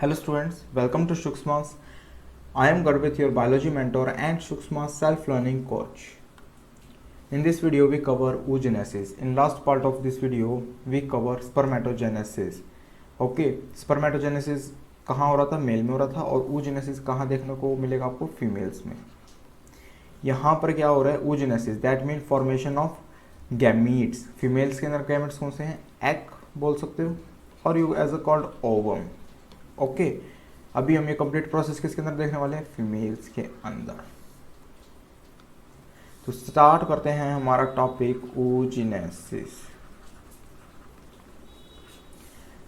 Hello students, welcome to Shukshma's. I am Garvit, your biology mentor and Shukshma's self-learning coach. In this video, we cover oogenesis. In last part of this video, we cover spermatogenesis. Okay, spermatogenesis कहाँ हो रहा था? Mail में हो रहा था और oogenesis कहाँ देखने को मिलेगा आपको? फीमेल्स में. यहाँ पर क्या हो रहा है? oogenesis, that mean formation of gametes. Females के अंदर गैमेट्स कौन से हैं? एग बोल सकते हो और you as a called ovum. Okay अभी हम ये कंप्लीट प्रोसेस किसके अंदर देखने वाले हैं? फीमेल्स के अंदर. तो स्टार्ट करते हैं हमारा टॉपिक oogenesis.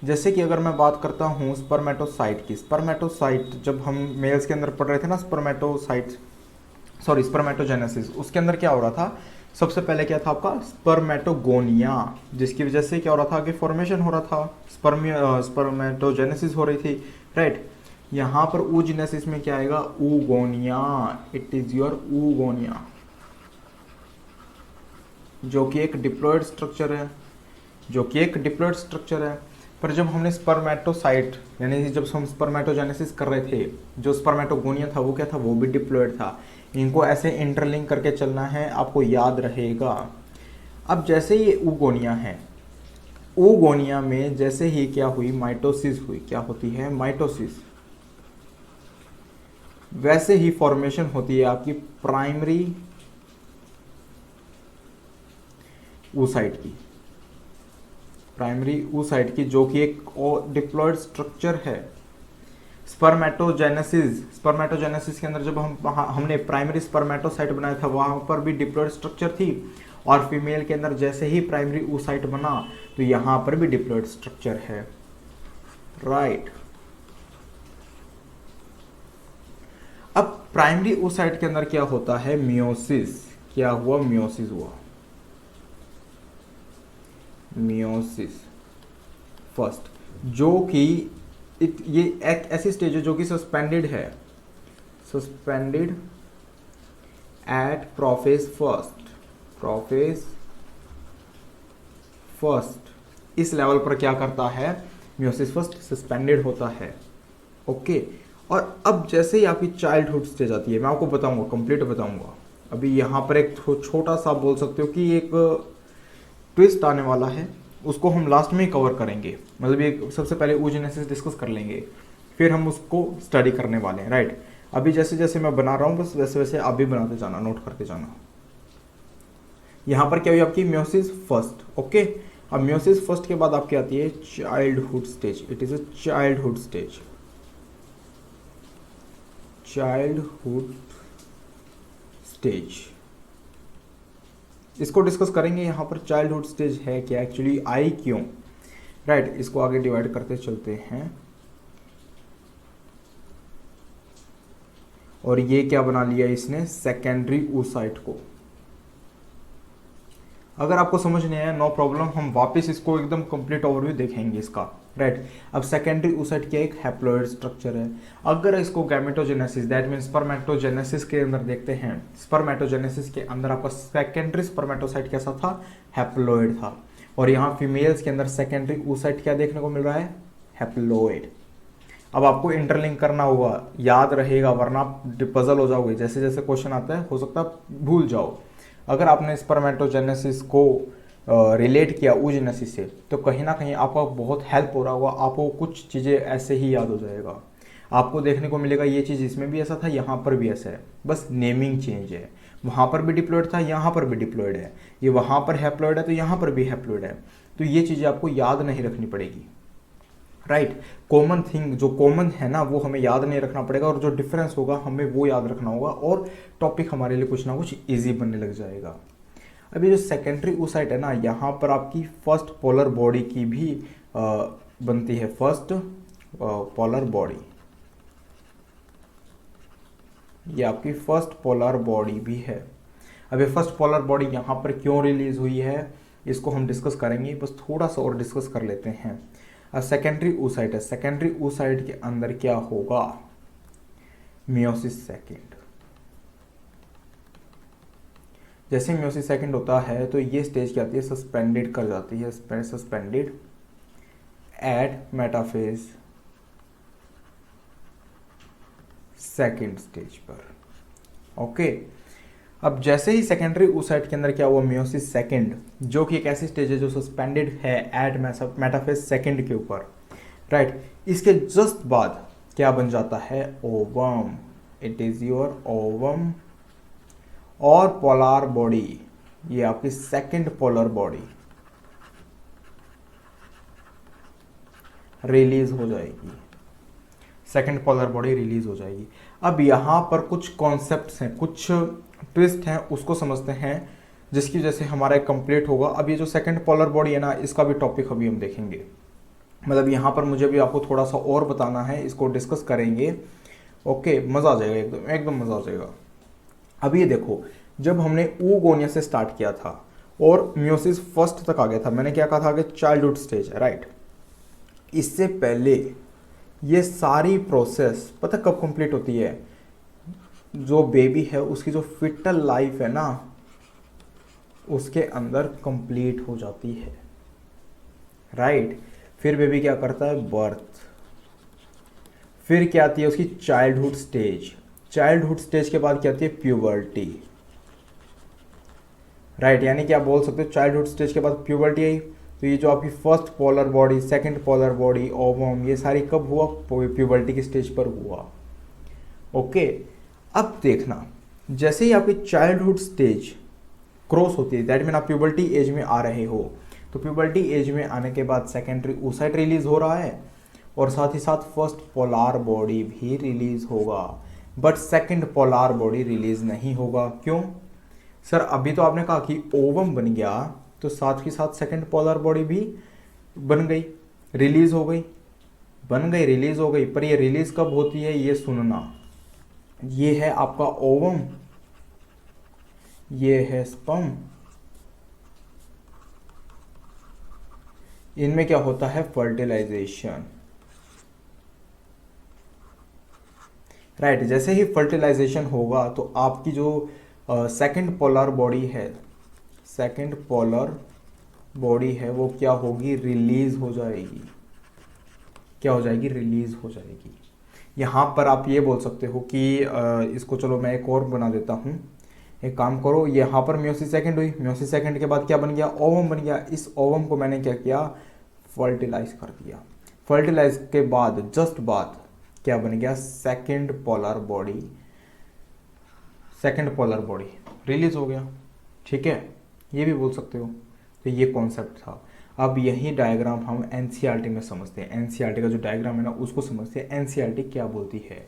जैसे कि अगर मैं बात करता हूँ स्पर्मेटोसाइट की, स्पर्मेटोसाइट जब हम मेल्स के अंदर पढ़ रहे थे ना, स्पर्मेटोजेनेसिस, उसके अंदर क्या हो रहा था? सबसे पहले क्या था आपका? स्पर्मेटोगोनिया, जिसकी वजह से क्या हो रहा था? आगे फॉर्मेशन हो रहा था, स्पर्मेटोजेनेसिस हो रही थी, राइट. यहाँ पर oogenesis में क्या आएगा? oogonia. It is your oogonia, जो कि एक डिप्लॉयड स्ट्रक्चर है, पर जब हमने स्पर्मेटोसाइट यानी जब हम स्पर्मेटोजेनेसिस कर रहे थे, जो स्पर्मेटोगोनिया था वो क्या था? वो भी डिप्लॉयड था. इनको ऐसे इंटरलिंक करके चलना है, आपको याद रहेगा. अब जैसे ये oogonia है, oogonia में जैसे ही क्या हुई? माइटोसिस हुई. क्या होती है? माइटोसिस. वैसे ही फॉर्मेशन होती है आपकी प्राइमरी oocyte की, जो कि एक डिप्लॉयड स्ट्रक्चर है. स्पर्मेटोजेनेसिस के अंदर जब हमने प्राइमरी स्पर्मेटोसाइट बनाया था, वहां पर भी डिप्लॉयड स्ट्रक्चर थी, और फीमेल के अंदर जैसे ही प्राइमरी oocyte बना तो यहां पर भी डिप्लॉयड स्ट्रक्चर है, राइट. अब प्राइमरी oocyte के अंदर क्या होता है? मियोसिस. क्या हुआ? मियोसिस हुआ. मियोसिस फर्स्ट, जो कि ये एक ऐसी स्टेज है जो कि सस्पेंडेड है, सस्पेंडेड एट प्रोफेज फर्स्ट. इस लेवल पर क्या करता है? मियोसिस फर्स्ट सस्पेंडेड होता है. ओके. और अब जैसे ही आपकी चाइल्डहुड स्टेज आती है, मैं आपको बताऊंगा, कंप्लीट बताऊंगा. अभी यहाँ पर एक छोटा सा बोल सकते हो कि एक ट्विस्ट आने वाला है, उसको हम लास्ट में ही कवर करेंगे. मतलब ये सबसे पहले oogenesis डिस्कस कर लेंगे, फिर हम उसको स्टडी करने वाले हैं, राइट. अभी जैसे जैसे मैं बना रहा हूँ, बस वैसे वैसे आप भी बनाते जाना, नोट करते जाना. यहाँ पर क्या हुई आपकी? Meiosis first. ओके. अब मियोसिस फर्स्ट के बाद आपकी आती है childhood stage. It is a childhood stage. इसको डिस्कस करेंगे. यहाँ पर चाइल्डहुड स्टेज है क्या, एक्चुअली आई क्यों, राइट. इसको आगे डिवाइड करते चलते हैं. और ये क्या बना लिया इसने? सेकेंडरी oocyte को. अगर आपको समझ नहीं आया, नो प्रॉब्लम, हम वापस इसको एकदम कंप्लीट ओवरव्यू देखेंगे इसका, राइट. अब सेकेंडरी oocyte क्या? एक हैप्लॉइड स्ट्रक्चर है. अगर इसको गैमेटोजेनेसिस, दैट मीन स्पर्मेटोजेनेसिस के अंदर देखते हैं, स्पर्मेटोजेनेसिस के अंदर आपका सेकेंडरी स्पर्मेटोसाइट कैसा था? हैप्लॉइड था. और यहाँ फीमेल्स के अंदर सेकेंडरी oocyte क्या देखने को मिल रहा है? हैप्लॉइड. अब आपको इंटरलिंक करना होगा, याद रहेगा, वरना आप पजल हो जाओगे. जैसे जैसे क्वेश्चन आता है, हो सकता है भूल जाओ. अगर आपने स्पर्मेटोजेनेसिस को रिलेट किया oogenesis से, तो कहीं ना कहीं आपका बहुत हेल्प हो रहा होगा. आपको कुछ चीज़ें ऐसे ही याद हो जाएगा. आपको देखने को मिलेगा ये चीज़ इसमें भी ऐसा था, यहाँ पर भी ऐसा है, बस नेमिंग चेंज है. वहाँ पर भी डिप्लॉयड था, यहाँ पर भी डिप्लॉयड है. ये वहाँ पर हैप्लॉयड है तो यहाँ पर भी हैप्लॉयड है. तो ये चीज़ें आपको याद नहीं रखनी पड़ेगी, राइट. कॉमन थिंग जो कॉमन है ना, वो हमें याद नहीं रखना पड़ेगा, और जो डिफरेंस होगा हमें वो याद रखना होगा, और टॉपिक हमारे लिए कुछ ना कुछ इजी बनने लग जाएगा. अभी जो सेकेंडरी oocyte है ना, यहाँ पर आपकी फर्स्ट पोलर बॉडी की भी बनती है. फर्स्ट पोलर बॉडी, ये आपकी फर्स्ट पोलर बॉडी भी है. अभी फर्स्ट पोलर बॉडी यहाँ पर क्यों रिलीज हुई है, इसको हम डिस्कस करेंगे. बस थोड़ा सा और डिस्कस कर लेते हैं. अब सेकेंडरी oocyte है. सेकेंडरी oocyte के अंदर क्या होगा? Meiosis second. जैसे मियोसिस सेकेंड होता है तो ये स्टेज क्या आती है? सस्पेंडेड कर जाती है. Suspended at metaphase second stage पर। ओके, अब जैसे ही सेकेंडरी oocyte के अंदर क्या हुआ, मियोसिस सेकेंड, जो कि एक ऐसी स्टेज है जो सस्पेंडेड है एट मेटाफेज सेकेंड के ऊपर, राइट। इसके जस्ट बाद क्या बन जाता है, ovum. It is your ovum और पोलर बॉडी, ये आपकी सेकेंड पोलर बॉडी रिलीज हो जाएगी, सेकेंड पोलर बॉडी रिलीज हो जाएगी। अब यहां पर कुछ कॉन्सेप्ट्स हैं, कुछ ट्विस्ट हैं, उसको समझते हैं, जिसकी वजह से हमारा कंप्लीट होगा। अब ये जो सेकेंड पोलर बॉडी है ना, इसका भी टॉपिक अभी हम देखेंगे। मतलब यहाँ पर मुझे भी आपको थोड़ा सा और बताना है, इसको डिस्कस करेंगे। ओके, मज़ा आ जाएगा, एकदम एकदम मज़ा आ जाएगा। अब ये देखो, जब हमने oogonia से स्टार्ट किया था और मियोसिस फर्स्ट तक आ गया था, मैंने क्या कहा था कि चाइल्डहुड स्टेज है, राइट। इससे पहले ये सारी प्रोसेस पता कब कंप्लीट होती है, जो बेबी है उसकी जो फिटल लाइफ है ना, उसके अंदर कंप्लीट हो जाती है, राइट। फिर बेबी क्या करता है, बर्थ। फिर क्या आती है उसकी चाइल्डहुड स्टेज। चाइल्डहुड स्टेज के बाद क्या आती है, प्यूबर्टी, राइट। यानी कि आप बोल सकते हो चाइल्डहुड स्टेज के बाद प्यूबर्टी आई। तो ये जो आपकी first polar body, second polar body, ovum, ये सारी कब हुआ, प्यूबर्टी की स्टेज पर हुआ। ओके, अब देखना, जैसे ही आपकी चाइल्डहुड स्टेज क्रॉस होती है, दैट मीन आप प्यूबर्टी एज में आ रहे हो, तो प्यूबर्टी एज में आने के बाद सेकेंडरी oocyte रिलीज हो रहा है और साथ ही साथ फर्स्ट पोलर बॉडी भी रिलीज होगा, but second polar body release नहीं होगा। क्यों सर, अभी तो आपने कहा कि ओवम बन गया, तो साथ ही साथ सेकंड पोलर बॉडी भी बन गई, रिलीज हो गई, बन गई, रिलीज हो गई। पर ये रिलीज कब होती है, ये सुनना, ये है आपका ओवम, ये है स्पर्म, इनमें क्या होता है, फर्टिलाइजेशन, राइट। जैसे ही फर्टिलाइजेशन होगा तो आपकी जो सेकंड पोलर बॉडी है, सेकंड पोलर बॉडी है, वो क्या होगी, रिलीज हो जाएगी। क्या हो जाएगी, रिलीज हो जाएगी। यहाँ पर आप ये बोल सकते हो कि इसको चलो मैं एक और बना देता हूँ। एक काम करो, यहाँ पर मियोसिस सेकंड हुई, मियोसिस सेकंड के बाद क्या बन गया, ओवम बन गया। इस ओवम को मैंने क्या किया, फर्टिलाइज कर दिया। फर्टिलाइज के बाद जस्ट बाद क्या बन गया, second polar body, second polar body release हो गया। ठीक है, ये भी बोल सकते हो। तो ये कॉन्सेप्ट था। अब यही डायग्राम हम एनसीईआरटी में समझते हैं। एनसीईआरटी का जो डायग्राम है ना, उसको समझते हैं एनसीईआरटी क्या बोलती है।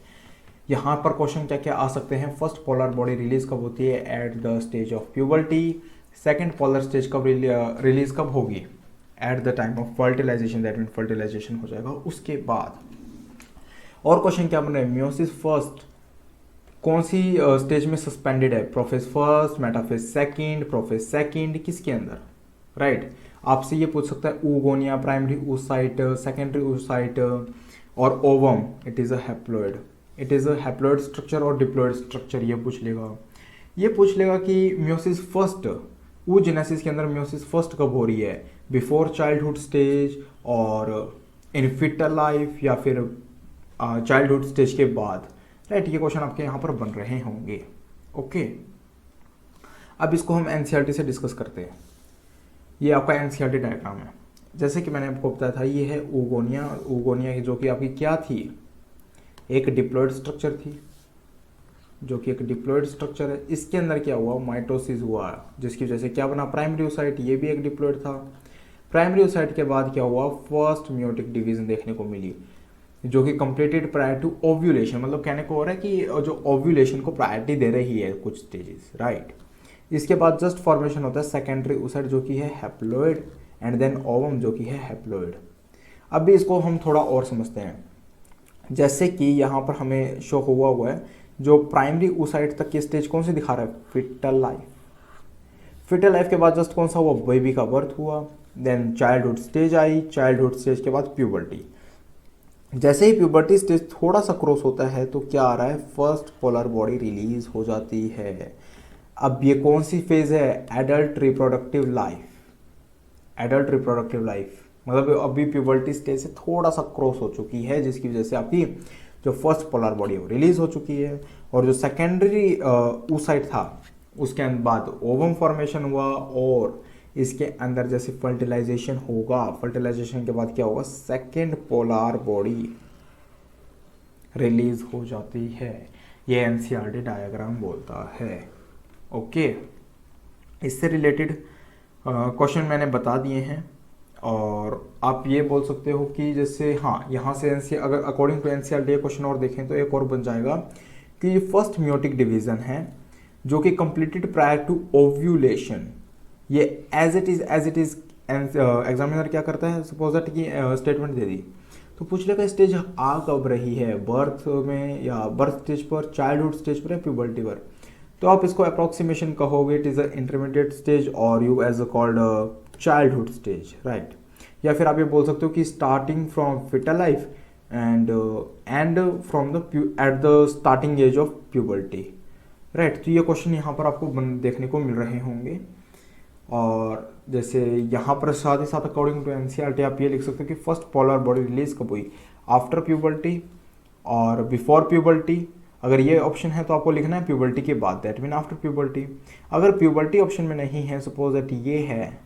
यहाँ पर क्वेश्चन क्या क्या आ सकते हैं, फर्स्ट पोलर बॉडी रिलीज कब होती है, at the stage of puberty. Second polar stage कब रिलीज कब होगी, at the time of fertilisation, that mean fertilisation हो जाएगा उसके बाद। और क्वेश्चन क्या बन रहा है, मियोसिस फर्स्ट कौन सी स्टेज में सस्पेंडेड है, prophase first, metaphase second, prophase second, किसके अंदर, राइट। आपसे ये पूछ सकता है oogonia, primary oocyte, secondary oocyte और ovum, it is a haploid, it is a haploid structure और डिप्लॉइड स्ट्रक्चर, ये पूछ लेगा। ये पूछ लेगा कि मियोसिस फर्स्ट, oogenesis के अंदर मियोसिस फर्स्ट कब हो रही है, बिफोर चाइल्डहुड स्टेज और इन फिटल लाइफ, या फिर चाइल्डहुड स्टेज के बाद, राइट। ये क्वेश्चन आपके यहाँ पर बन रहे होंगे। ओके, अब इसको हम एनसीईआरटी से डिस्कस करते हैं। ये आपका एनसीईआरटी डायग्राम है। जैसे कि मैंने आपको बताया था, ये है oogonia, oogonia जो कि आपकी क्या थी, एक डिप्लॉइड स्ट्रक्चर थी, जो कि एक डिप्लॉइड स्ट्रक्चर है। इसके अंदर क्या हुआ, माइटोसिस हुआ, जिसकी वजह से क्या बना, प्राइमरी oocyte, ये भी एक डिप्लॉइड था। प्राइमरी oocyte के बाद क्या हुआ, फर्स्ट मियोटिक डिवीजन देखने को मिली, जो कि कंप्लीटेड प्रायर टू ओव्यूलेशन। मतलब कहने को हो रहा है कि जो ओव्यूलेशन को प्रायोरिटी दे रही है कुछ स्टेजेस, राइट। इसके बाद जस्ट फॉर्मेशन होता है सेकेंडरी oocyte, जो कि है हैप्लॉइड, एंड देन ओवम, जो कि है हैप्लॉइड। अब भी इसको हम थोड़ा और समझते हैं। जैसे कि यहाँ पर हमें शो हुआ है, जो प्राइमरी oocyte तक की स्टेज कौन सी दिखा रहा है, फिटल लाइफ। फिटल लाइफ के बाद जस्ट कौन सा हुआ, बेबी का बर्थ हुआ, देन चाइल्डहुड स्टेज आई, चाइल्डहुड स्टेज के बाद प्यूबर्टी। जैसे ही प्यूबर्टी स्टेज थोड़ा सा क्रॉस होता है तो क्या आ रहा है, फर्स्ट पोलर बॉडी रिलीज हो जाती है। अब ये कौन सी फेज है, adult reproductive life, adult reproductive life. मतलब अभी प्यूबर्टी स्टेज से थोड़ा सा क्रॉस हो चुकी है, जिसकी वजह से आपकी जो फर्स्ट पोलर बॉडी है वो रिलीज हो चुकी है, और जो सेकेंडरी oocyte था उसके बाद ओवम फॉर्मेशन हुआ, और इसके अंदर जैसे फर्टिलाइजेशन होगा, फर्टिलाइजेशन के बाद क्या होगा, सेकेंड पोलर बॉडी रिलीज हो जाती है। ये एनसीईआरटी डायग्राम बोलता है। ओके, इससे रिलेटेड क्वेश्चन मैंने बता दिए हैं, और आप ये बोल सकते हो कि जैसे हाँ यहाँ से अगर अकॉर्डिंग टू एनसीईआरटी क्वेश्चन और देखें तो एक और बन जाएगा कि ये फर्स्ट म्यूटिक डिवीजन है जो कि कंप्लीटेड प्रायर टू ओव्यूलेशन। ये एज इट इज एग्जामिनर क्या करता है, सपोज दैट की स्टेटमेंट दे दी तो पूछ लेगा स्टेज आ कब रही है, बर्थ में या बर्थ स्टेज पर, चाइल्डहुड स्टेज पर या प्यूबर्टी पर, तो आप इसको अप्रोक्सीमेशन कहोगे it is a intermediate stage और you as a called childhood stage, right. या फिर आप ये बोल सकते हो कि starting from fetal life and from the at the starting age of puberty, right. तो ये क्वेश्चन यहाँ पर आपको देखने को मिल रहे होंगे। और जैसे यहाँ पर साथ ही साथ अकॉर्डिंग टू एनसीईआरटी आप ये लिख सकते हो कि फर्स्ट पोलर बॉडी रिलीज कब हुई, आफ्टर प्यूबर्टी और बिफोर प्यूबर्टी। अगर ये ऑप्शन है तो आपको लिखना है प्यूबर्टी के बाद, दैट मीन आफ्टर प्यूबर्टी। अगर प्यूबर्टी ऑप्शन में नहीं है, सपोज दैट ये है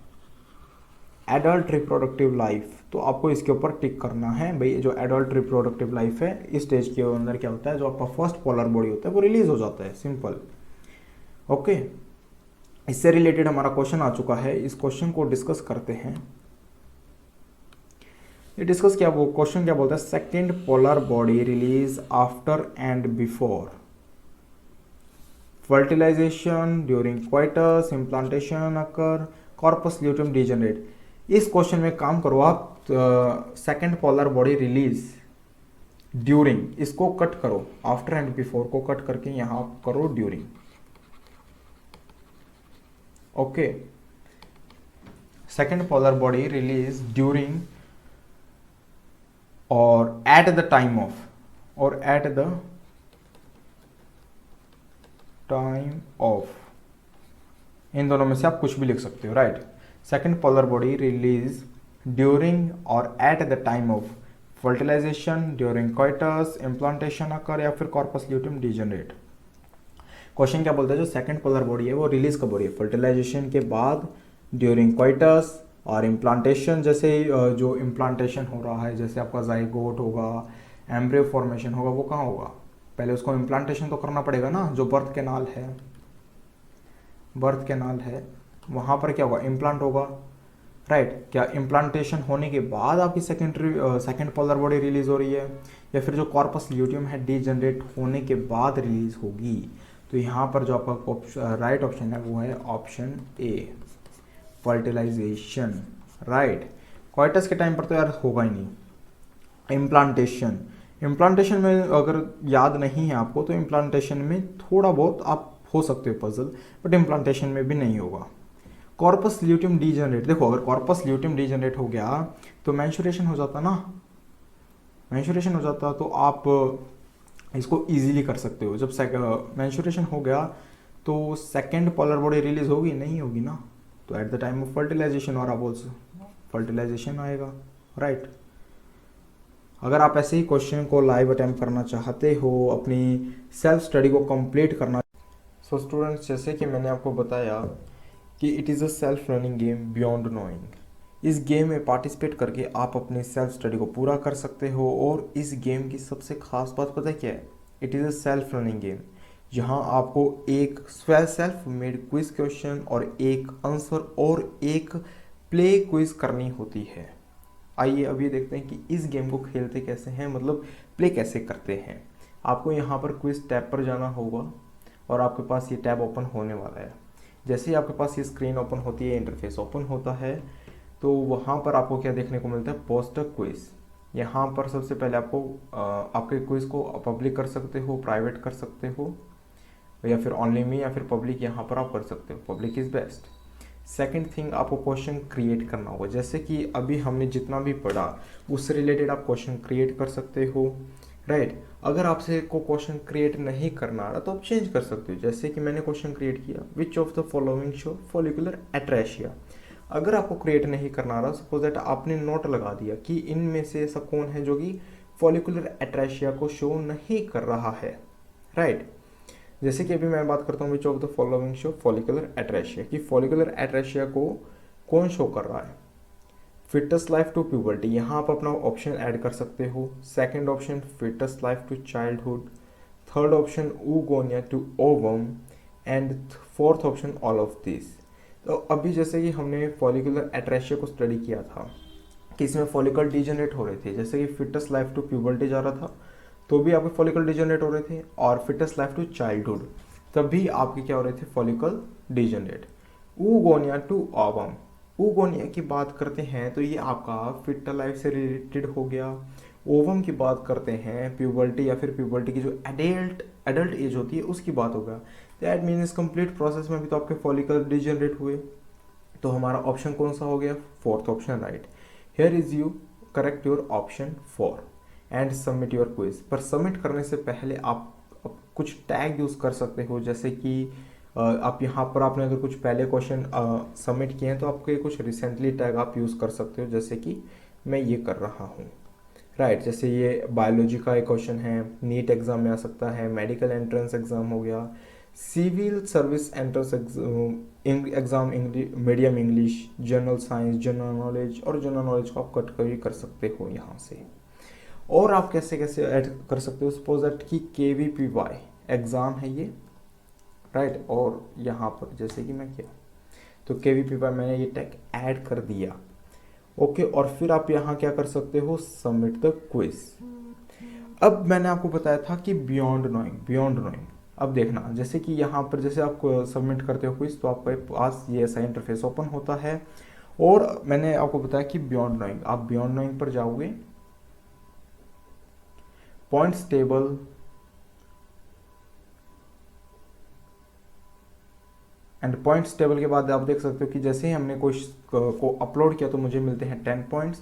एडल्ट रिप्रोडक्टिव लाइफ, तो आपको इसके ऊपर टिक करना है भाई जो एडल्ट रिप्रोडक्टिव लाइफ है इस स्टेज के अंदर क्या होता है, जो आपका फर्स्ट पोलर बॉडी होता है वो रिलीज हो जाता है, सिंपल। ओके, इससे रिलेटेड हमारा क्वेश्चन आ चुका है, इस क्वेश्चन को डिस्कस करते हैं। ये डिस्कस क्या, वो क्वेश्चन क्या बोलता है, second polar body release after and before fertilisation, during coitus, implantation occur, corpus luteum degenerate. इस क्वेश्चन में काम करो आप, second polar body release during, इसको कट करो, आफ्टर एंड बिफोर को कट करके यहां करो during. Okay, second polar body release during और एट द टाइम ऑफ, और एट द टाइम ऑफ, इन दोनों में से आप कुछ भी लिख सकते हो, right. Second polar body release during और at the time of fertilization, during coitus, implantation occur या फिर कॉर्पस ल्यूटियम डीजनरेट। क्वेश्चन क्या बोलता है, जो सेकेंड पोलर बॉडी है वो रिलीज कब हो रही है, फर्टिलाइजेशन के बाद, ड्यूरिंग क्वाइटस और इम्प्लांटेशन, जैसे जो इम्प्लांटेशन हो रहा है, जैसे आपका जाइगोट होगा, एम्ब्रियो फॉर्मेशन होगा, वो कहाँ होगा, पहले उसको इम्प्लांटेशन तो करना पड़ेगा ना, जो बर्थ कैनाल है, बर्थ कैनाल है वहाँ पर क्या होगा, इम्प्लांट होगा, राइट। क्या इम्प्लांटेशन होने के बाद आपकी सेकेंड पोलर बॉडी रिलीज हो रही है, या फिर जो कॉर्पस ल्यूटियम है डीजनरेट होने के बाद रिलीज होगी। तो यहाँ पर जो आपका राइट ऑप्शन है वो है option A, fertilisation, right. Coitus के टाइम पर तो यार होगा ही नहीं। इम्प्लांटेशन, इम्प्लांटेशन में अगर याद नहीं है आपको तो इम्प्लांटेशन में थोड़ा बहुत आप हो सकते हो पजल, बट इम्प्लांटेशन में भी नहीं होगा। कॉर्पस ल्यूटियम डीजनरेट, देखो अगर कॉर्पस ल्यूटियम डीजनरेट हो गया तो मैंशुरेशन हो जाता ना, मैंशुरेशन हो जाता तो आप इसको इजीली कर सकते हो। जब मैंशुरेशन हो गया तो सेकेंड पोलर बॉडी रिलीज होगी, नहीं होगी ना, तो at the time of fertilisation और आप बोल फर्टिलाइजेशन आएगा, राइट। अगर आप ऐसे ही क्वेश्चन को लाइव अटेम्प्ट करना चाहते हो, अपनी सेल्फ स्टडी को कंप्लीट करना, सो स्टूडेंट्स जैसे कि मैंने आपको बताया कि it is a self learning game beyond knowing. इस गेम में पार्टिसिपेट करके आप अपनी सेल्फ स्टडी को पूरा कर सकते हो, और इस गेम की सबसे खास बात पता है क्या है, it is a self learning game, जहां आपको एक सेल्फ मेड क्विज क्वेश्चन और एक आंसर और एक प्ले क्विज करनी होती है। आइए अब ये देखते हैं कि इस गेम को खेलते कैसे हैं, मतलब प्ले कैसे करते हैं। आपको यहाँ पर क्विज टैब पर जाना होगा और आपके पास ये टैब ओपन होने वाला है। जैसे ही आपके पास ये स्क्रीन ओपन होती है, इंटरफेस ओपन होता है, तो वहाँ पर आपको क्या देखने को मिलता है, पोस्ट अ क्विज। यहाँ पर सबसे पहले आपको आपके क्विज को पब्लिक कर सकते हो, प्राइवेट कर सकते हो, या फिर ऑनली मी या फिर पब्लिक, यहाँ पर आप कर सकते हो, public is best. Second thing, आपको क्वेश्चन क्रिएट करना होगा, जैसे कि अभी हमने जितना भी पढ़ा उससे रिलेटेड आप क्वेश्चन क्रिएट कर सकते हो, राइट। अगर आपसे को क्वेश्चन क्रिएट नहीं करना आ रहा तो आप चेंज कर सकते हो, जैसे कि मैंने क्वेश्चन क्रिएट किया, which of the following show follicular atresia. अगर आपको क्रिएट नहीं करना आ रहा, सपोज दैट आपने नोट लगा दिया कि इनमें से ऐसा कौन है जो कि फॉलिकुलर एट्रेशिया को शो नहीं कर रहा है, राइट। जैसे कि अभी मैं बात करता हूँ which of the following show follicular atresia, कि फॉलिकुलर एट्रेशिया को कौन शो कर रहा है। फिटस लाइफ टू प्यूबर्टी, यहाँ आप अपना ऑप्शन ऐड कर सकते हो। Second option foetus life to childhood, third option oogonia to ovum, and fourth option all of this. तो अभी जैसे कि हमने फॉलिकुलर एट्रेशिया को स्टडी किया था कि इसमें फॉलिकल डिजेनरेट हो रहे थे, जैसे कि फिटस लाइफ टू प्यूबर्टी जा रहा था तो भी आपके फॉलिकल डिजेनरेट हो रहे थे, और फिटस लाइफ टू चाइल्डहुड तब भी आपके क्या हो रहे थे, follicle degenerate. oogonia to ovum, oogonia की बात करते हैं तो ये आपका फिटल लाइफ से रिलेटेड हो गया। ओवम की बात करते हैं प्यूबर्टी या फिर प्यूबर्टी की जो एडल्ट एज होती है उसकी बात होगा। दैट मीन्स कंप्लीट प्रोसेस में भी तो आपके फॉलिकल डिजेनरेट हुए, तो हमारा ऑप्शन कौन सा हो गया, fourth option, right. Here is you correct your option 4 and submit your quiz. पर सबमिट करने से पहले आप कुछ टैग यूज कर सकते हो, जैसे कि आप यहाँ पर आपने अगर कुछ पहले क्वेश्चन सबमिट किए हैं तो आपके कुछ रिसेंटली टैग आप यूज़ कर सकते हो, जैसे कि मैं ये कर रहा हूँ, राइट। जैसे ये बायोलॉजी का एक क्वेश्चन है, नीट एग्जाम में आ सकता है, मेडिकल एंट्रेंस एग्जाम हो गया, civil service entrance exam medium English, general science, general knowledge, और जनरल नॉलेज को आप कैटेगरी कर सकते हो यहाँ से। और आप कैसे कैसे ऐड कर सकते हो, सपोज दैट कि KVPY एग्ज़ाम है ये, राइट। और यहाँ पर जैसे कि मैं किया तो KVPY मैंने ये टैग ऐड कर दिया, ओके। और फिर आप यहाँ क्या कर सकते हो, सबमिट द क्विज। अब मैंने आपको बताया था कि बियॉन्ड नोइंग। अब देखना, जैसे कि यहाँ पर जैसे आप सबमिट करते हो क्विज तो आपके पास ये ऐसा इंटरफेस ओपन होता है, और मैंने आपको बताया कि बियॉन्ड नोइंग, आप बियॉन्ड नोइंग पर जाओगे, points table, and points table के बाद आप देख सकते हो कि जैसे ही हमने कोई को अपलोड किया तो मुझे मिलते हैं 10 पॉइंट्स,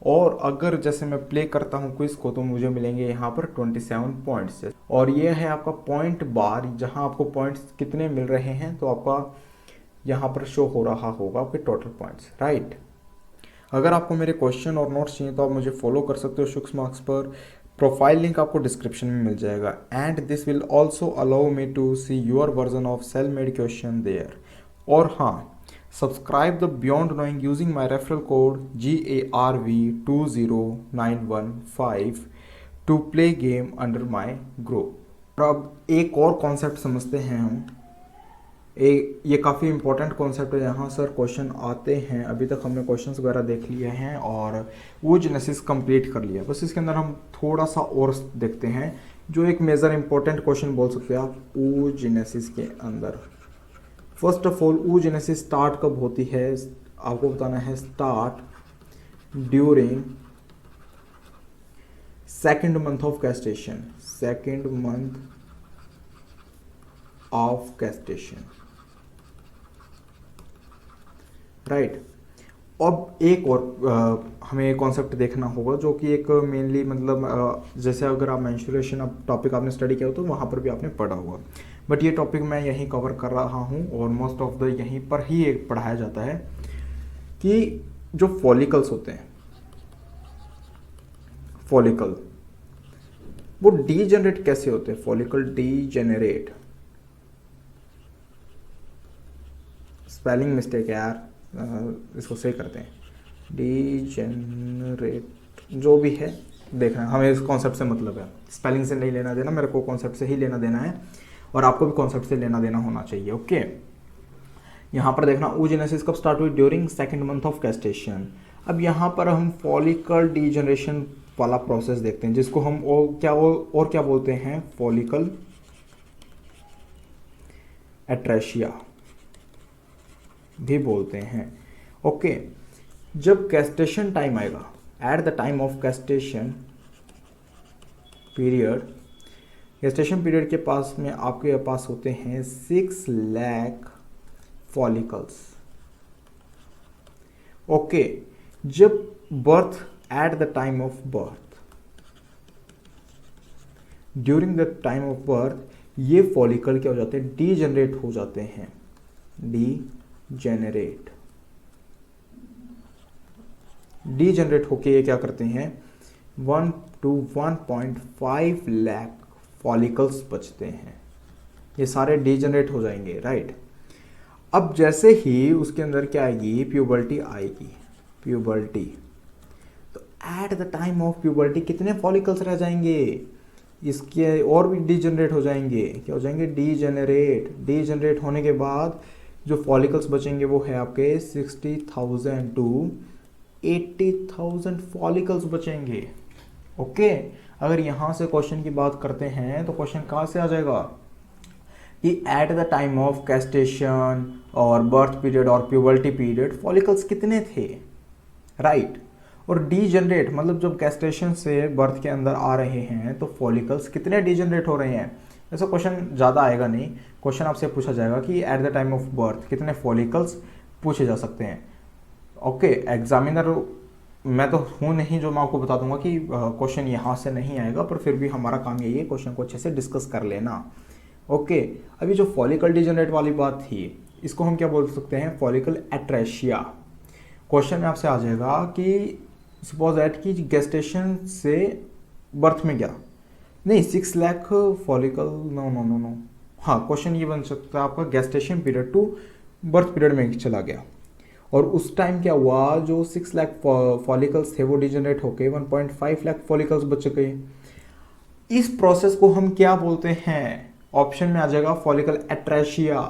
और अगर जैसे मैं प्ले करता हूँ क्विज को तो मुझे मिलेंगे यहाँ पर 27 पॉइंट्स। और ये है आपका पॉइंट बार, जहाँ आपको पॉइंट्स कितने मिल रहे हैं तो आपका यहाँ पर शो हो रहा होगा आपके टोटल पॉइंट्स, राइट। अगर आपको मेरे क्वेश्चन और नोट्स चाहिए तो आप मुझे फॉलो कर सकते हो शुक्स मार्क्स पर। प्रोफाइल लिंक आपको डिस्क्रिप्शन में मिल जाएगा, and this will also allow me to see your version of self made question there. और हाँ, subscribe the beyond knowing using my referral code GARV20915 to play game under my group. और अब एक और concept समझते हैं हम, ये काफ़ी इंपॉर्टेंट कॉन्सेप्ट है, यहाँ सर क्वेश्चन आते हैं। अभी तक हमने क्वेश्चंस वगैरह देख लिए हैं और oogenesis कंप्लीट कर लिया, बस इसके अंदर हम थोड़ा सा और देखते हैं जो एक मेजर इंपॉर्टेंट क्वेश्चन बोल सकते हैं आप oogenesis के अंदर। First of all oogenesis start कब होती है, आपको बताना है start during second month of gestation, second month of gestation, right. अब एक और हमें कॉन्सेप्ट देखना होगा जो कि एक मेनली मतलब जैसे अगर आप मेंस्ट्रुएशन अब टॉपिक आपने स्टडी किया हो तो वहाँ पर भी आपने पढ़ा होगा, बट ये टॉपिक मैं यहीं कवर कर रहा हूँ और मोस्ट ऑफ द यहीं पर ही एक पढ़ाया जाता है कि जो फॉलिकल्स होते हैं, फॉलिकल वो डीजेनरेट कैसे होते हैं, फॉलिकल डीजेनरेट, स्पेलिंग मिस्टेक है यार, इसको सही करते हैं, डीजेनरेट जो भी है देखना, हमें इस कॉन्सेप्ट से मतलब है, स्पेलिंग से नहीं लेना देना, मेरे को कॉन्सेप्ट से ही लेना देना है और आपको भी कॉन्सेप्ट से लेना देना होना चाहिए, ओके। यहाँ पर देखना oogenesis कब स्टार्ट हुई, ड्यूरिंग सेकेंड मंथ ऑफ कैस्टेशन। अब यहाँ पर हम फॉलिकल डीजेनरेशन वाला प्रोसेस देखते हैं जिसको हम और क्या बोलते हैं, फॉलिकल एट्रेशिया भी बोलते हैं, ओके। जब कैस्टेशन टाइम आएगा, at the time of gestation period, gestation period के पास में आपके पास होते हैं 6 लाख फॉलिकल्स, ओके। जब birth, at the time of birth, during the time of birth, ये फॉलिकल क्या हो जाते हैं, डीजेनरेट हो जाते हैं, डीजेनरेट होके ये क्या करते हैं, 1 to 1.5 लाख फॉलिकल्स बचते हैं, ये सारे डीजनरेट हो जाएंगे, राइट। अब जैसे ही उसके अंदर क्या आएगी, प्यूबर्टी आएगी, प्यूबर्टी, तो at the time of puberty कितने फॉलिकल्स रह जाएंगे, इसके और भी डीजनरेट हो जाएंगे, क्या हो जाएंगे, डीजनरेट होने के बाद जो फॉलिकल्स बचेंगे वो है आपके 60,000 टू 80,000 फॉलिकल्स बचेंगे। ओके, अगर यहाँ से क्वेश्चन की बात करते हैं तो क्वेश्चन कहाँ से आ जाएगा कि एट द टाइम ऑफ कैस्टेशन और बर्थ पीरियड और प्यूबर्टी पीरियड फॉलिकल्स कितने थे, राइट। और डीजनरेट मतलब जब कैस्टेशन से बर्थ के अंदर आ रहे हैं तो फॉलिकल्स कितने डीजनरेट हो रहे हैं। ऐसा क्वेश्चन ज़्यादा आएगा नहीं, क्वेश्चन आपसे पूछा जाएगा कि eight the time of birth कितने फॉलिकल्स पूछे जा सकते हैं। ओके, एग्जामिनर मैं तो हूँ नहीं जो मैं आपको बता दूंगा कि क्वेश्चन यहाँ से नहीं आएगा, पर फिर भी हमारा काम यही है क्वेश्चन को अच्छे से डिस्कस कर लेना। ओके, अभी जो फॉलिकल डीजनरेट वाली बात थी इसको हम क्या बोल सकते हैं, फॉलिकल एट्रेशिया। क्वेश्चन में आपसे आ जाएगा कि सपोज दैट कि गेस्टेशन से बर्थ में गया, नहीं 6 lakh follicle, no no no no, हाँ क्वेश्चन ये बन सकता है आपका gestation period to birth period में चला गया, और उस टाइम क्या हुआ, जो 6 लाख फॉलिकल्स थे वो डिजनरेट होके 1.5 लाख फॉलिकल्स बच गए। इस प्रोसेस को हम क्या बोलते हैं, ऑप्शन में आ जाएगा फॉलिकल एट्रेशिया।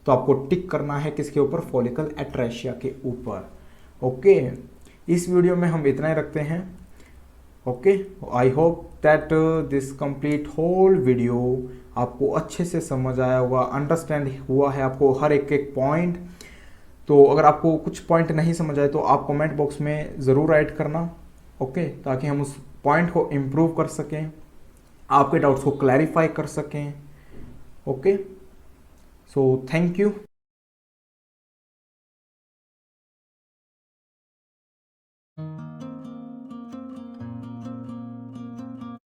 तो आपको टिक करना है किसके ऊपर, फॉलिकल एट्रेशिया के ऊपर। ओके, इस वीडियो में हम इतना ही रखते हैं। Okay, I hope that this complete whole video आपको अच्छे से समझ आया होगा, अंडरस्टैंड हुआ है आपको हर एक एक पॉइंट। तो अगर आपको कुछ पॉइंट नहीं समझ आए तो आप कमेंट बॉक्स में ज़रूर राइट करना, ओके, ताकि हम उस पॉइंट को इम्प्रूव कर सकें, आपके डाउट्स को क्लैरिफाई कर सकें। Okay, so thank you.